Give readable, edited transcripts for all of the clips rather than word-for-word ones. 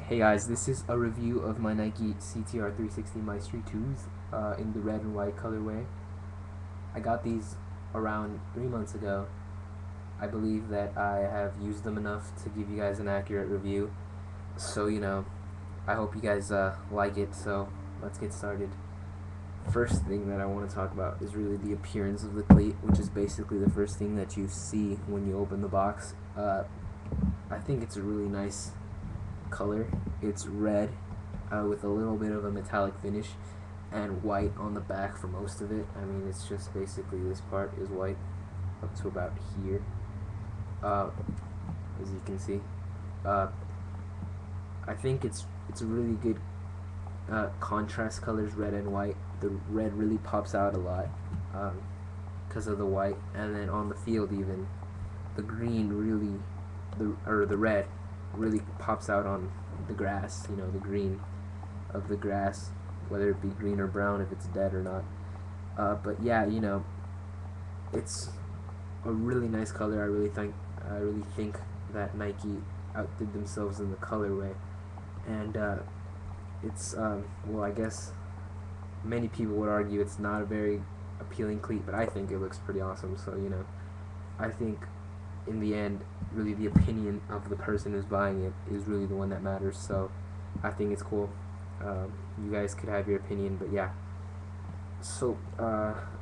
Hey guys, this is a review of my Nike Ctr360 Maestri 2s in the red and white colorway. I got these around 3 months ago. I believe that I have used them enough to give you guys an accurate review. So, I hope you guys like it, so let's get started. First thing that I want to talk about is really the appearance of the cleat, which is basically the first thing that you see when you open the box. I think it's a really nice color. It's red with a little bit of a metallic finish and white on the back for most of it. I mean, it's just basically this part is white up to about here, as you can see. I think it's a really good contrast colors, red and white. The red really pops out a lot because of the white, and then on the field even the green really, the red really pops out on the grass. The green of the grass, whether it be green or brown, if it's dead or not. But yeah, it's a really nice color. I really think that Nike outdid themselves in the colorway, and it's well, I guess many people would argue it's not a very appealing cleat, but I think it looks pretty awesome. So I think in the end, really the opinion of the person who's buying it is really the one that matters. So I think it's cool. You guys could have your opinion, but yeah. So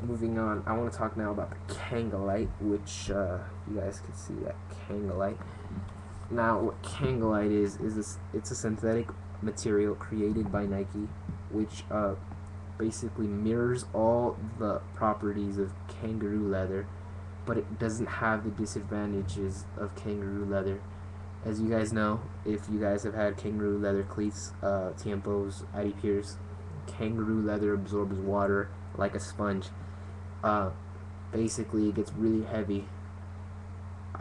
moving on, I want to talk now about the Kangalite, which you guys can see that Kangalite. Now, what Kangalite is it's a synthetic material created by Nike, which basically mirrors all the properties of kangaroo leather, but it doesn't have the disadvantages of kangaroo leather. As you guys know, if you guys have had kangaroo leather cleats, Tiempos, Adipiers, kangaroo leather absorbs water like a sponge. Basically, it gets really heavy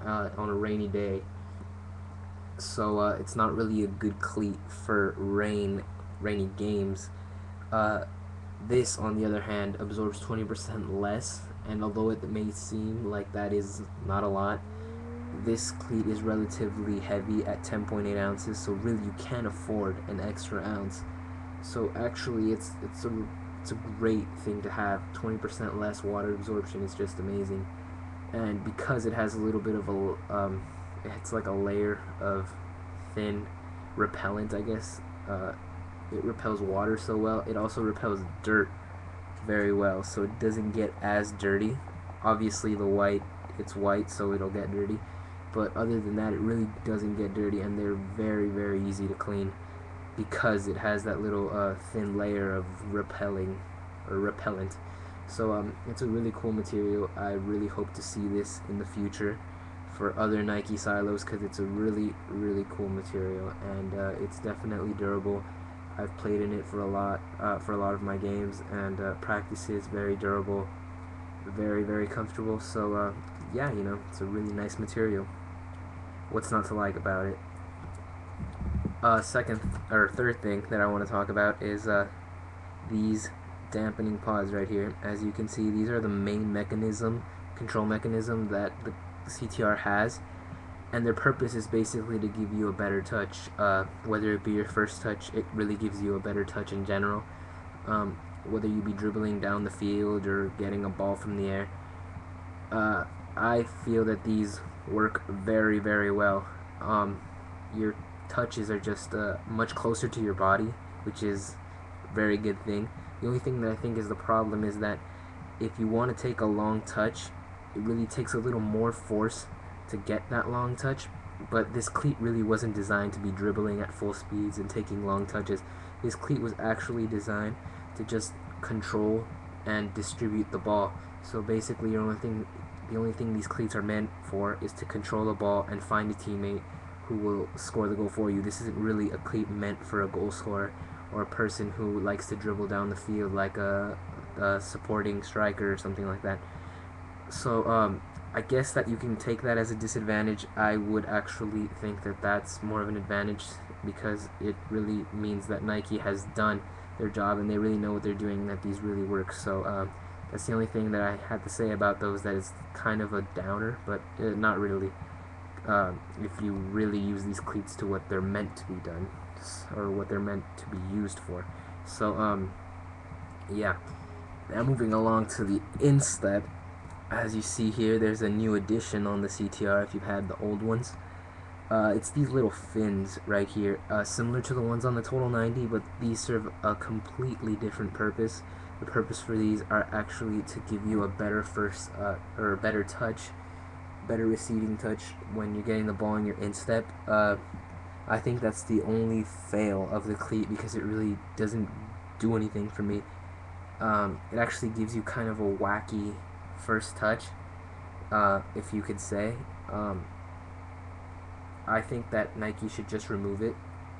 on a rainy day. So it's not really a good cleat for rainy games. This, on the other hand, absorbs 20% less, and although it may seem like that is not a lot, this cleat is relatively heavy at 10.8 ounces, so really you can't afford an extra ounce. So actually it's a great thing to have. 20% less water absorption is just amazing. And because it has a little bit of a it's like a layer of thin repellent, I guess. It repels water so well. It also repels dirt very well, so it doesn't get as dirty. Obviously it's white, so it'll get dirty, but other than that, it really doesn't get dirty, and they're very, very easy to clean because it has that little thin layer of repellent. So it's a really cool material. I really hope to see this in the future for other Nike silos, because it's a really, really cool material, and it's definitely durable. I've played in it for a lot of my games, and practices very durable, very, very comfortable. So yeah, it's a really nice material. What's not to like about it? Third thing that I want to talk about is these dampening pods right here. As you can see, these are the main control mechanism that the CTR has, and their purpose is basically to give you a better touch. Whether it be your first touch, it really gives you a better touch in general. Whether you be dribbling down the field or getting a ball from the air, I feel that these work very, very well. Your touches are just much closer to your body, which is a very good thing. The only thing that I think is the problem is that if you want to take a long touch, it really takes a little more force to get that long touch. But this cleat really wasn't designed to be dribbling at full speeds and taking long touches. This cleat was actually designed to just control and distribute the ball. So basically, the only thing these cleats are meant for is to control the ball and find a teammate who will score the goal for you. This isn't really a cleat meant for a goal scorer or a person who likes to dribble down the field like a supporting striker or something like that. So I guess that you can take that as a disadvantage. I would actually think that that's more of an advantage, because it really means that Nike has done their job and they really know what they're doing, and that these really work. So that's the only thing that I had to say about those. That is kind of a downer, but not really, if you really use these cleats to what they're meant to be done. or what they're meant to be used for. So yeah. Now moving along to the instep, as you see here, there's a new addition on the CTR if you've had the old ones. It's these little fins right here, similar to the ones on the Total 90, but these serve a completely different purpose. The purpose for these are actually to give you a better or a better touch, better receiving touch when you're getting the ball in your instep. I think that's the only fail of the cleat because it really doesn't do anything for me. It actually gives you kind of a wacky first touch, if you could say. I think that Nike should just remove it,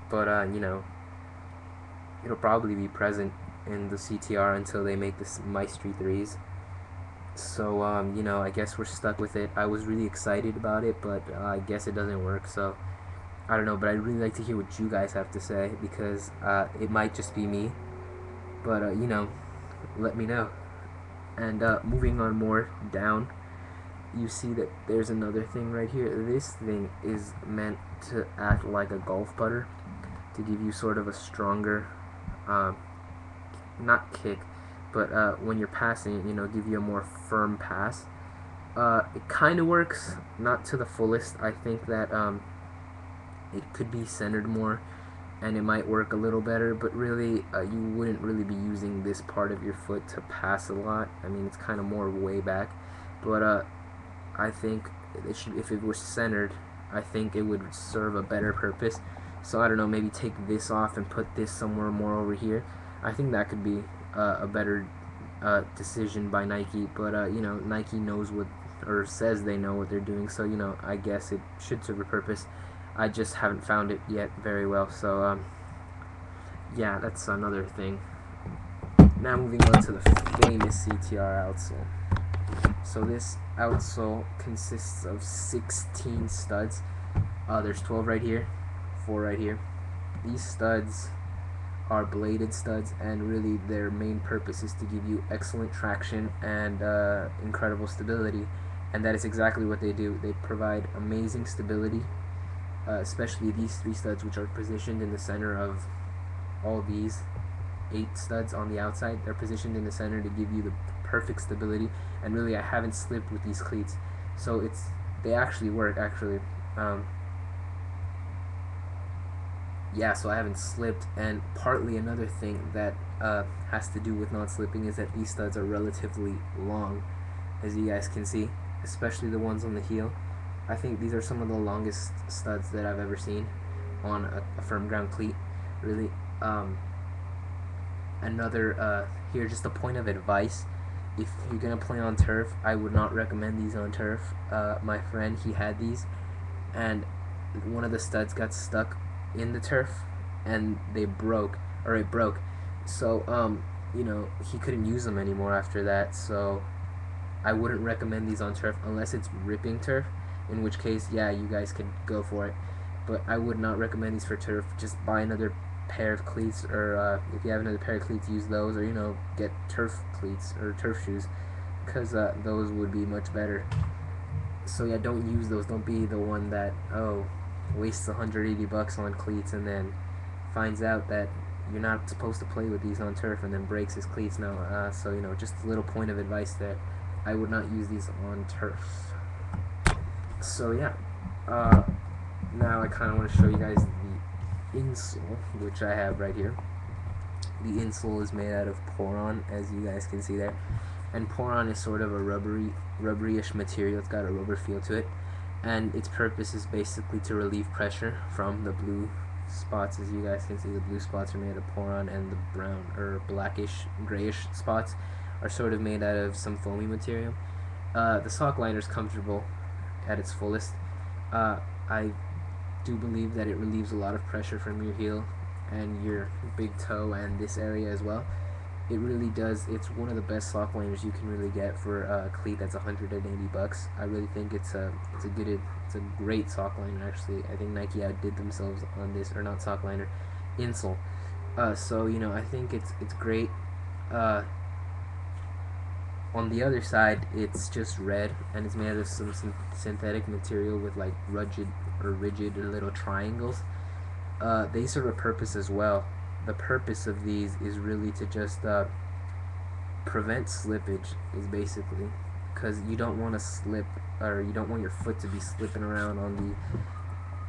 but you know, it'll probably be present in the CTR until they make the Maestri 3s. So you know, I guess we're stuck with it. I was really excited about it, but I guess it doesn't work, so I don't know. But I'd really like to hear what you guys have to say, because it might just be me, but you know, let me know. And moving on more down, you see that there's another thing right here. This thing is meant to act like a golf putter, to give you sort of a stronger, not kick, but when you're passing it, you know, give you a more firm pass. It kind of works, not to the fullest. I think that it could be centered more, and it might work a little better, but really you wouldn't really be using this part of your foot to pass a lot. I mean, it's kind of more way back, but I think it should, if it was centered, I think it would serve a better purpose. So I don't know, maybe take this off and put this somewhere more over here. I think that could be a better decision by Nike, but you know, Nike knows what, or says they know what they're doing, so you know, I guess it should serve a purpose. I just haven't found it yet very well, so yeah, that's another thing. Now moving on to the famous CTR outsole. So this outsole consists of 16 studs. There's 12 right here, 4 right here. These studs are bladed studs, and really their main purpose is to give you excellent traction and incredible stability, and that is exactly what they do. They provide amazing stability, especially these 3 studs, which are positioned in the center of all these 8 studs on the outside. They're positioned in the center to give you the perfect stability, and really I haven't slipped with these cleats, so they actually work actually. Yeah, so I haven't slipped, and partly another thing that has to do with not slipping is that these studs are relatively long, as you guys can see, especially the ones on the heel. I think these are some of the longest studs that I've ever seen on a firm ground cleat, really. Here, just a point of advice: if you're gonna play on turf, I would not recommend these on turf. My friend, he had these, and one of the studs got stuck in the turf, and it broke. So you know, he couldn't use them anymore after that. So I wouldn't recommend these on turf unless it's ripping turf, in which case, yeah, you guys could go for it. But I would not recommend these for turf. Just buy another pair of cleats, or if you have another pair of cleats, use those, or you know, get turf cleats or turf shoes, because those would be much better. So yeah, don't use those. Don't be the one that wastes $180 on cleats and then finds out that you're not supposed to play with these on turf and then breaks his cleats. Now, so you know, just a little point of advice there. I would not use these on turf. So yeah, now I kind of want to show you guys the insole, which I have right here. The insole is made out of Poron, as you guys can see there, and Poron is sort of a rubbery-ish material. It's got a rubber feel to it, and its purpose is basically to relieve pressure from the blue spots. As you guys can see, the blue spots are made of Poron, and the brown or blackish, grayish spots are sort of made out of some foamy material. The sock liner is comfortable at its fullest. I do believe that it relieves a lot of pressure from your heel and your big toe and this area as well. It really does. It's one of the best sock liners you can really get for a cleat that's $180. I really think it's a great sock liner. Actually, I think Nike outdid themselves on this, or not sock liner, insole. So you know, I think it's great. On the other side, it's just red, and it's made out of some synthetic material with like rigid or little triangles. they serve a purpose as well. The purpose of these is really to just prevent slippage, is basically, because you don't want to slip, or you don't want your foot to be slipping around on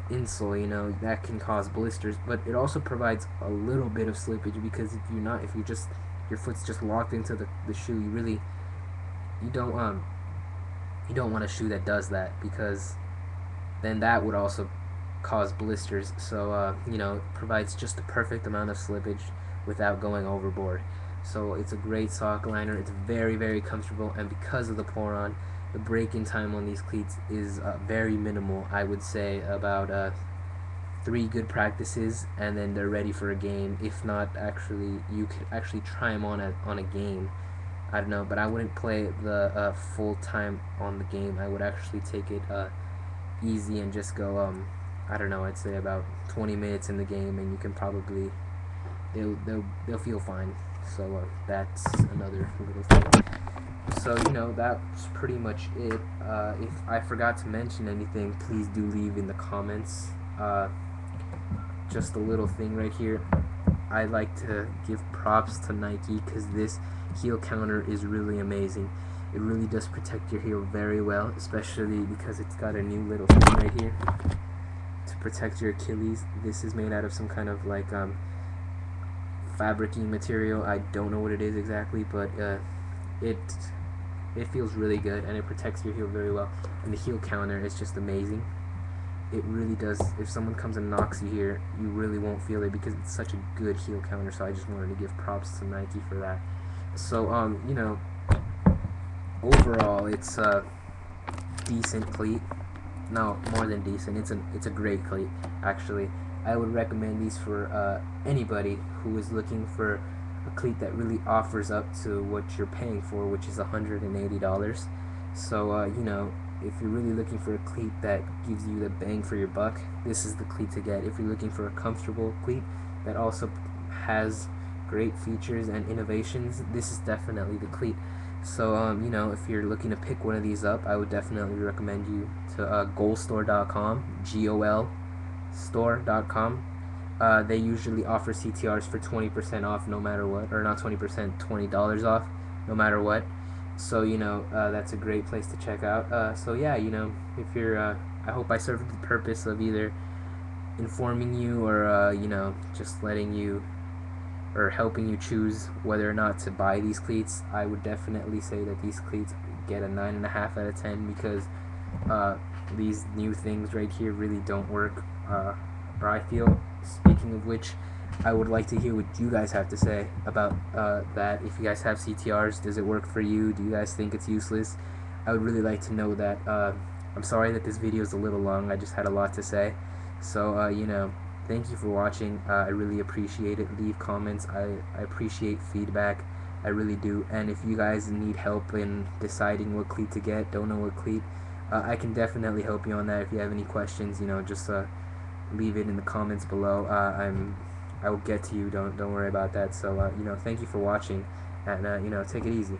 the insole. You know, that can cause blisters, but it also provides a little bit of slippage, because if you're just, your foot's just locked into the shoe, you don't want a shoe that does that, because then that would also cause blisters. So it provides just the perfect amount of slippage without going overboard. So it's a great sock liner. It's very, very comfortable, and because of the pour-on, the break-in time on these cleats is very minimal. I would say about 3 good practices, and then they're ready for a game. If not, actually, you could actually try them on a game. I don't know, but I wouldn't play the full time on the game. I would actually take it easy and just go, I don't know, I'd say about 20 minutes in the game, and you can probably, they'll feel fine. So that's another little thing. So that's pretty much it. If I forgot to mention anything, please do leave in the comments. Just a little thing right here, I like to give props to Nike, because this heel counter is really amazing. It really does protect your heel very well, especially because it's got a new little thing right here to protect your Achilles. This is made out of some kind of like fabric-y material. I don't know what it is exactly, but it feels really good, and it protects your heel very well. And the heel counter is just amazing. It really does. If someone comes and knocks you here, you really won't feel it, because it's such a good heel counter. So I just wanted to give props to Nike for that. So overall, it's a decent cleat. No, more than decent. It's a great cleat, actually. I would recommend these for anybody who is looking for a cleat that really offers up to what you're paying for, which is $180. So if you're really looking for a cleat that gives you the bang for your buck, this is the cleat to get. If you're looking for a comfortable cleat that also has great features and innovations, this is definitely the cleat. So if you're looking to pick one of these up, I would definitely recommend you to golstore.com, GOL store.com. They usually offer CTRs for 20% off no matter what, or not 20%, $20 off no matter what. So that's a great place to check out. So yeah, if you're I hope I served the purpose of either informing you, or just letting you, or helping you choose whether or not to buy these cleats. I would definitely say that these cleats get a 9.5 out of 10, because these new things right here really don't work, or I feel. Speaking of which, I would like to hear what you guys have to say about that. If you guys have CTRs, does it work for you? Do you guys think it's useless? I would really like to know that. I'm sorry that this video is a little long. I just had a lot to say. So thank you for watching. I really appreciate it. Leave comments. I appreciate feedback. I really do. And if you guys need help in deciding what cleat to get, don't know what cleat, I can definitely help you on that. If you have any questions, just leave it in the comments below. I will get to you. Don't worry about that. So thank you for watching, and take it easy.